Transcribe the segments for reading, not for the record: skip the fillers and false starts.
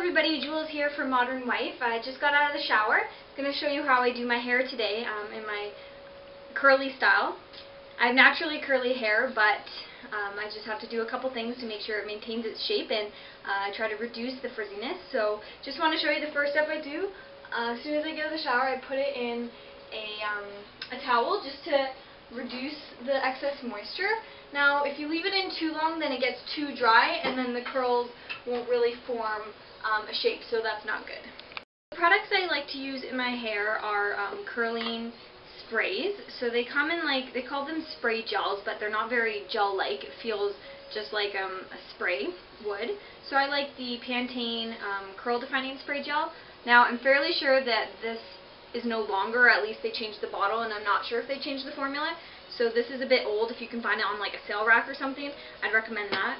everybody, Jules here from Modern Wife. I just got out of the shower. I'm going to show you how I do my hair today in my curly style. I have naturally curly hair, but I just have to do a couple things to make sure it maintains its shape, and I try to reduce the frizziness. So just want to show you the first step I do. As soon as I get out of the shower, I put it in a towel just to reduce the excess moisture. Now, if you leave it in too long, then it gets too dry, and then the curls won't really form a shape, so that's not good. The products I like to use in my hair are curling sprays. So they come in, like, they call them spray gels, but they're not very gel-like. It feels just like a spray would. So I like the Pantene Curl Defining Spray Gel. Now, I'm fairly sure that this is no longer, or at least they changed the bottle, and I'm not sure if they changed the formula. So this is a bit old. If you can find it on like a sale rack or something, I'd recommend that.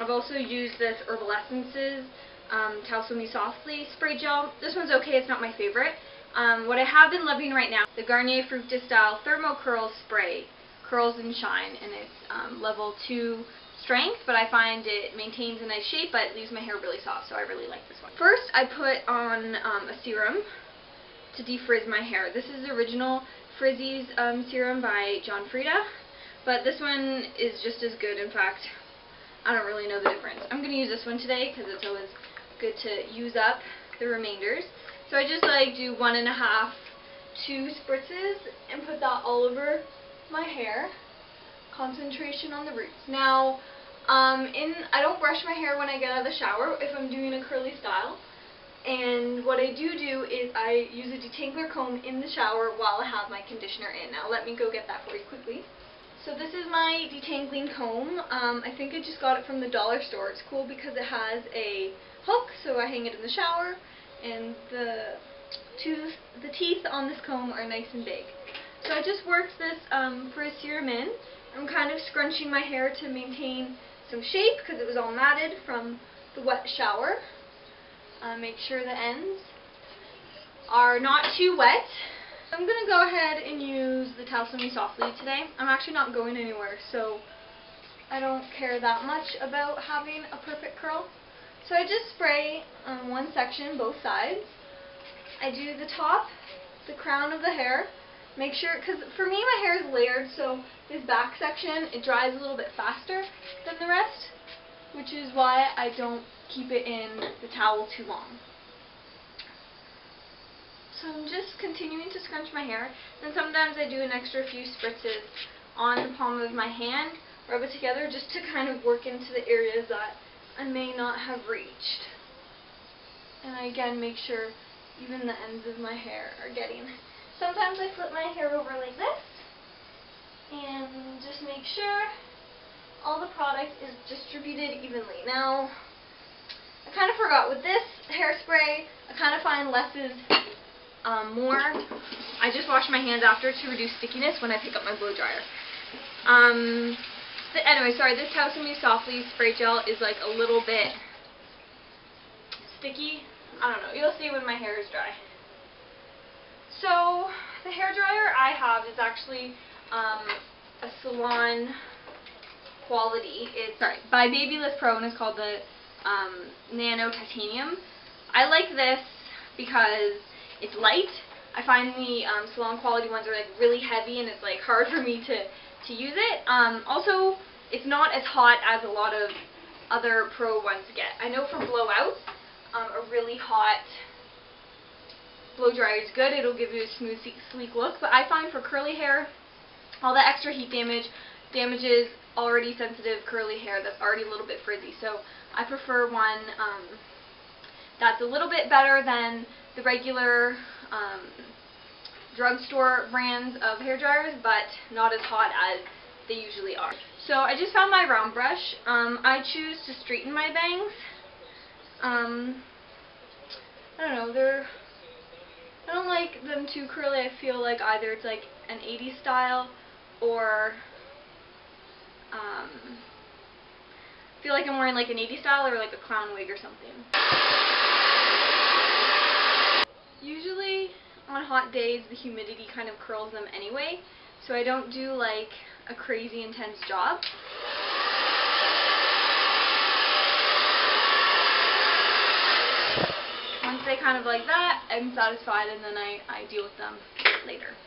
I've also used this Herbal Essences Towel Me Softly Spray Gel. This one's okay, it's not my favorite. What I have been loving right now, the Garnier Fructis Style Thermo Curl Spray, Curls and Shine, and it's level 2 strength, but I find it maintains a nice shape, but it leaves my hair really soft, so I really like this one. First, I put on a serum to defrizz my hair. This is the original Frizz serum by John Frieda, but this one is just as good. In fact, I don't really know the difference. I'm going to use this one today because it's always good to use up the remainders. So I just like do 1.5, 2 spritzes and put that all over my hair. Concentration on the roots. Now, I don't brush my hair when I get out of the shower if I'm doing a curly style. And what I do is I use a detangler comb in the shower while I have my conditioner in. Now let me go get that for you quickly. So this is my detangling comb. I think I just got it from the dollar store. It's cool because it has a hook, so I hang it in the shower, and the teeth on this comb are nice and big. So I just worked this Frizz serum in. I'm kind of scrunching my hair to maintain some shape because it was all matted from the wet shower. Make sure the ends are not too wet. I'm going to go ahead and use the Towel Me Softly today. I'm actually not going anywhere, so I don't care that much about having a perfect curl. So I just spray one section, both sides. I do the top, the crown of the hair. Make sure, because for me my hair is layered, so this back section, it dries a little bit faster than the rest, which is why I don't keep it in the towel too long. So I'm just continuing to scrunch my hair, and sometimes I do an extra few spritzes on the palm of my hand, rub it together just to kind of work into the areas that I may not have reached. And I again make sure even the ends of my hair are getting. Sometimes I flip my hair over like this and just make sure all the product is distributed evenly. Now, I kind of forgot, with this hairspray, I kind of find less is more. I just wash my hands after to reduce stickiness when I pick up my blow dryer. Anyway, sorry, this Towel Me Softly Spray Gel is like a little bit sticky. I don't know, you'll see when my hair is dry. So, the hair dryer I have is actually a salon quality. It's by Babyliss Pro, and it's called the Nano Titanium. I like this because it's light. I find the salon quality ones are like really heavy, and it's like hard for me to use it. Also, it's not as hot as a lot of other pro ones get. I know for blowouts, a really hot blow dryer is good. It'll give you a smooth, sleek look. But I find for curly hair, all that extra heat damages already sensitive curly hair that's already a little bit frizzy. So I prefer one that's a little bit better than the regular drugstore brands of hair dryers, but not as hot as they usually are. So I just found my round brush. I choose to straighten my bangs. I don't know, I don't like them too curly. I feel like either it's like an 80s style, or I feel like I'm wearing like an 80s style or like a clown wig or something. Usually on hot days the humidity kind of curls them anyway, so I don't do like a crazy intense job. kind of like that, I'm satisfied, and then I deal with them later.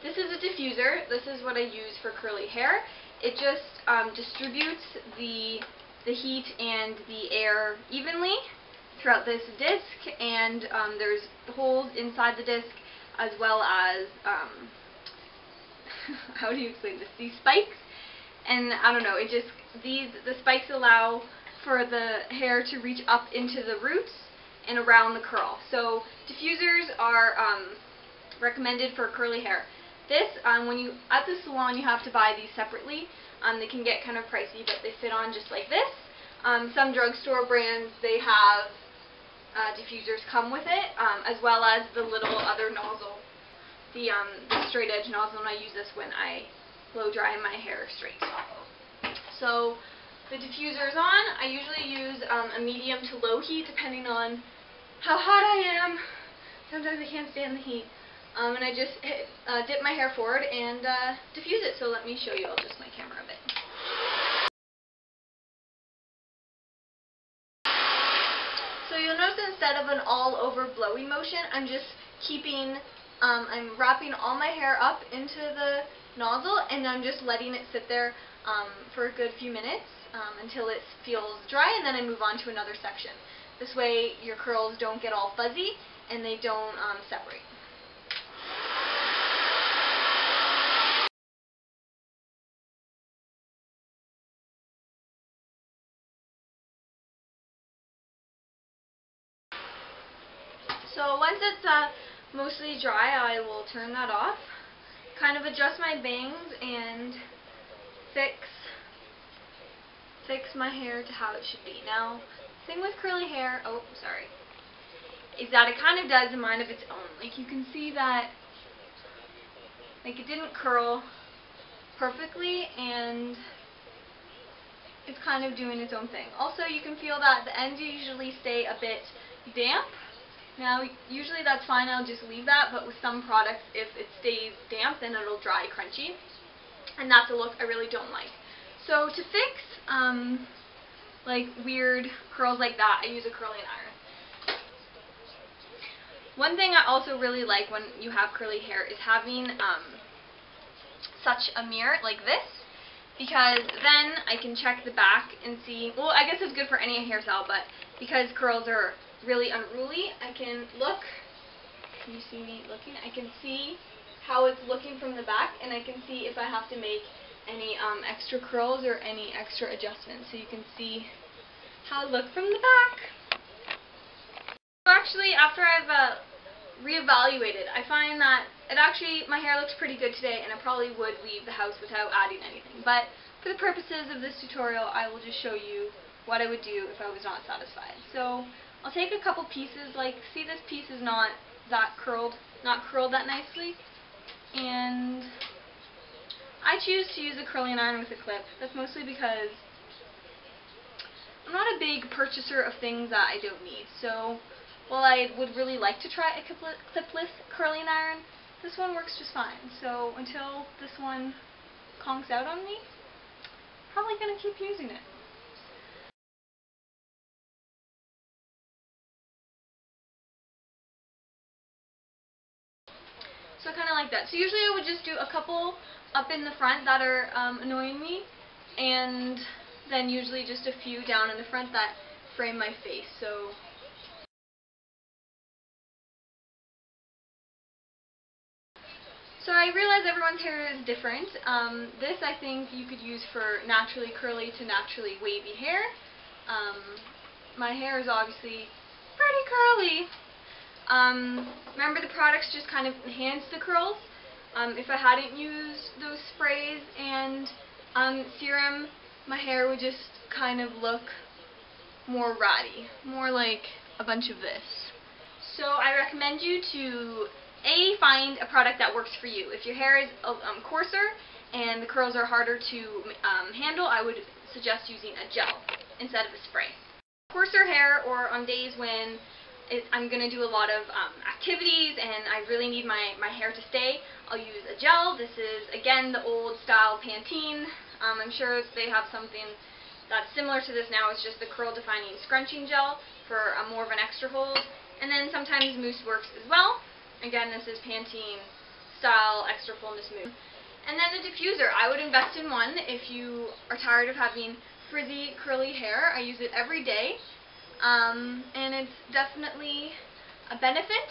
This is a diffuser. This is what I use for curly hair. It just distributes the heat and the air evenly throughout this disc, and there's holes inside the disc as well as how do you explain this? These spikes, and I don't know. The spikes allow for the hair to reach up into the roots and around the curl. So diffusers are recommended for curly hair. This, when you at the salon, you have to buy these separately. They can get kind of pricey, but they fit on just like this. Some drugstore brands, they have diffusers come with it, as well as the little other nozzle, the straight edge nozzle, and I use this when I blow dry my hair straight. So the diffuser is on. I usually use a medium to low heat depending on how hot I am. Sometimes I can't stand the heat. And I just dip my hair forward and diffuse it. So let me show you. I'll adjust my camera a bit. So you'll notice instead of an all-over blowy motion, I'm just keeping, I'm wrapping all my hair up into the nozzle, and I'm just letting it sit there for a good few minutes until it feels dry, and then I move on to another section. This way your curls don't get all fuzzy and they don't separate. So once it's mostly dry, I will turn that off, kind of adjust my bangs and fix my hair to how it should be. Now, the thing with curly hair, is that it kind of does a mind of its own. Like, you can see that, like, it didn't curl perfectly, and it's kind of doing its own thing. Also, you can feel that the ends usually stay a bit damp. Now, usually that's fine, I'll just leave that, but with some products, if it stays damp, then it'll dry crunchy, and that's a look I really don't like. So to fix, like, weird curls like that, I use a curling iron. One thing I also really like when you have curly hair is having such a mirror like this, because then I can check the back and see, well, I guess it's good for any hairstyle, but because curls are really unruly, I can look, can you see me looking? I can see how it's looking from the back, and I can see if I have to make any extra curls or any extra adjustments, so you can see how I look from the back. So actually, after I've reevaluated, I find that my hair looks pretty good today, and I probably would leave the house without adding anything, but for the purposes of this tutorial, I will just show you what I would do if I was not satisfied. So I'll take a couple pieces, like, see, this piece is not curled that nicely, and I choose to use a curling iron with a clip. That's mostly because I'm not a big purchaser of things that I don't need. So while I would really like to try a clipless curling iron, this one works just fine. So until this one conks out on me, I'm probably going to keep using it. So kind of like that. So usually I would just do a couple up in the front that are annoying me, and then usually just a few down in the front that frame my face. So I realize everyone's hair is different. This I think you could use for naturally curly to naturally wavy hair. My hair is obviously pretty curly. Remember, the products just kind of enhance the curls. If I hadn't used those sprays and serum, my hair would just kind of look more ratty, more like a bunch of this. So I recommend you to find a product that works for you. If your hair is coarser and the curls are harder to handle, I would suggest using a gel instead of a spray. Coarser hair, or on days when I'm going to do a lot of activities and I really need my hair to stay, I'll use a gel. This is, again, the old style Pantene. I'm sure they have something that's similar to this now. It's just the curl defining scrunching gel. for more of an extra hold. And then sometimes mousse works as well. Again, this is Pantene style extra fullness mousse. And then the diffuser, I would invest in one if you are tired of having frizzy, curly hair. I use it every day, and it's definitely a benefit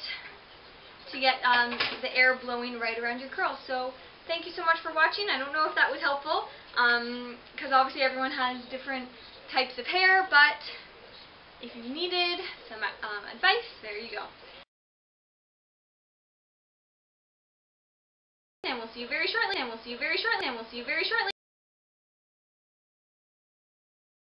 to get the air blowing right around your curls. So thank you so much for watching. I don't know if that was helpful, because obviously everyone has different types of hair, but if you needed some advice, there you go. And we'll see you very shortly.